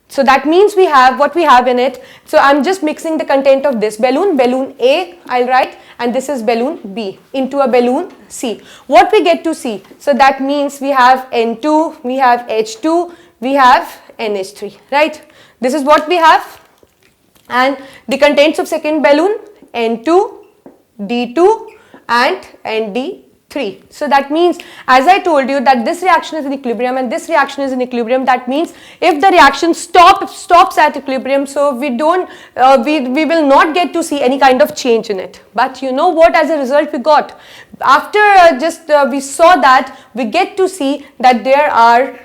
So that means we have what we have in it. So I'm just mixing the content of this balloon, balloon A I'll write, and this is balloon B into a balloon C. What we get to see? So that means we have N2, we have H2, we have NH3, right? This is what we have. And the contents of second balloon, N2, D2 and ND3. So that means, as I told you, that this reaction is in equilibrium and this reaction is in equilibrium. That means if the reaction stops at equilibrium, so we will not get to see any kind of change in it. But you know what, as a result we got? After we saw that, we get to see that there are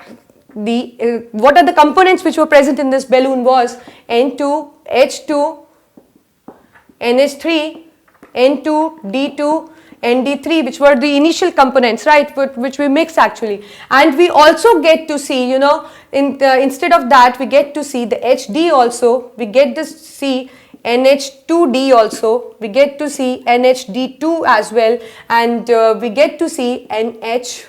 what are the components which were present in this balloon was N2, H2, NH3, N2, D2, ND3, which were the initial components, right, which we mix actually. And we also get to see, you know, instead of that, we get to see the HD also, we get to see NH2D also, we get to see NHD2 as well, and we get to see NH,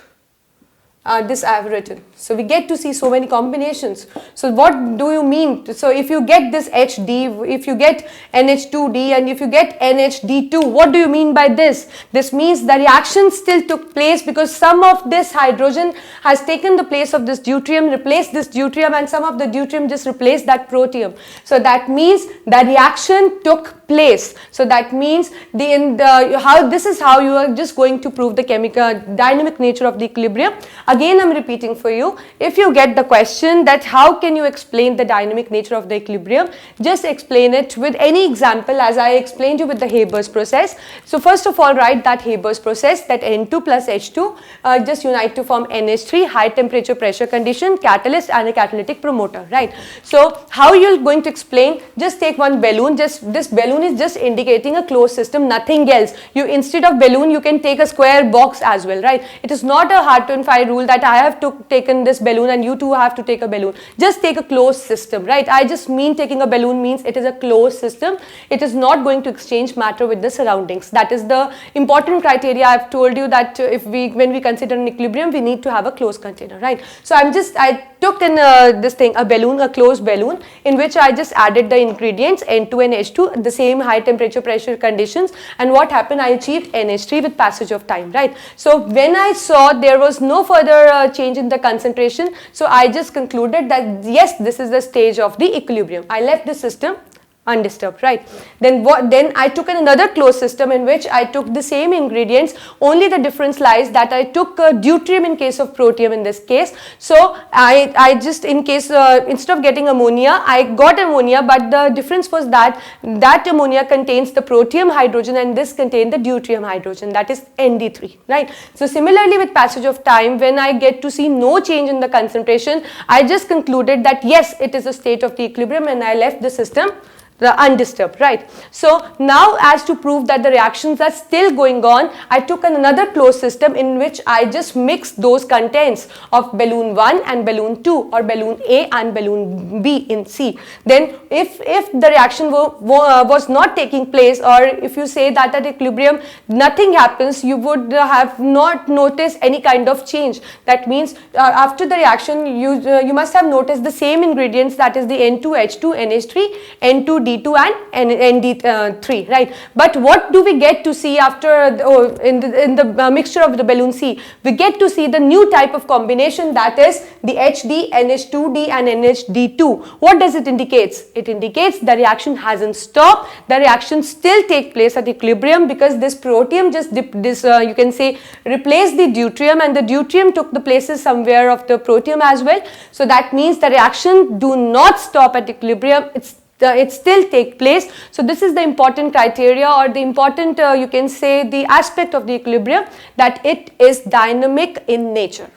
this I have written. So we get to see so many combinations. So what do you mean? So if you get this HD, if you get NH2D and if you get NHD2, what do you mean by this? This means the reaction still took place because some of this hydrogen has taken the place of this deuterium, replaced this deuterium, and some of the deuterium just replaced that protium. So that means the reaction took place. So that means this is how you are just going to prove the chemical dynamic nature of the equilibrium. Again, I'm repeating for you. If you get the question that how can you explain the dynamic nature of the equilibrium, just explain it with any example as I explained you with the Haber's process. So first of all, write that Haber's process, that N2 plus H2 just unite to form NH3, high temperature pressure condition, catalyst and a catalytic promoter, right? So how you're going to explain? Just take one balloon, just this balloon is just indicating a closed system, nothing else. You, instead of balloon, you can take a square box as well, right? It is not a hard to find rule that I have taken this balloon and you too have to take a balloon. Just take a closed system, right? I just mean taking a balloon means it is a closed system. It is not going to exchange matter with the surroundings. That is the important criteria. I have told you that when we consider an equilibrium, we need to have a closed container, right? So I took in a balloon, a closed balloon, in which I just added the ingredients N2 and H2, the same high temperature pressure conditions, and what happened? I achieved NH3 with passage of time, right? So when I saw there was no further change in the concentration, so I just concluded that yes, this is the stage of the equilibrium. I left the system undisturbed, right? Then I took another closed system in which I took the same ingredients, only the difference lies that I took deuterium in case of protium in this case. So I just instead of getting ammonia, I got ammonia, but the difference was that ammonia contains the protium hydrogen and this contained the deuterium hydrogen, that is ND3, right? So similarly with passage of time, when I get to see no change in the concentration, I just concluded that yes, it is a state of the equilibrium and I left the system undisturbed, right? So now, as to prove that the reactions are still going on, I took another closed system in which I just mixed those contents of balloon 1 and balloon 2, or balloon A and balloon B in C. Then if the reaction was not taking place, or if you say that at equilibrium nothing happens, you would have not noticed any kind of change. That means after the reaction you must have noticed the same ingredients, that is the N2, H2, NH3, N2, D2 and ND3, right? But what do we get to see after in the mixture of the balloon C? We get to see the new type of combination, that is the HD, NH2D and NHD2. What does it indicate? It indicates the reaction hasn't stopped. The reaction still takes place at equilibrium because this protium just you can say replaced the deuterium, and the deuterium took the places somewhere of the protium as well. So that means the reaction do not stop at equilibrium. It still take place. So this is the important criteria, or the important you can say the aspect of the equilibrium, that it is dynamic in nature.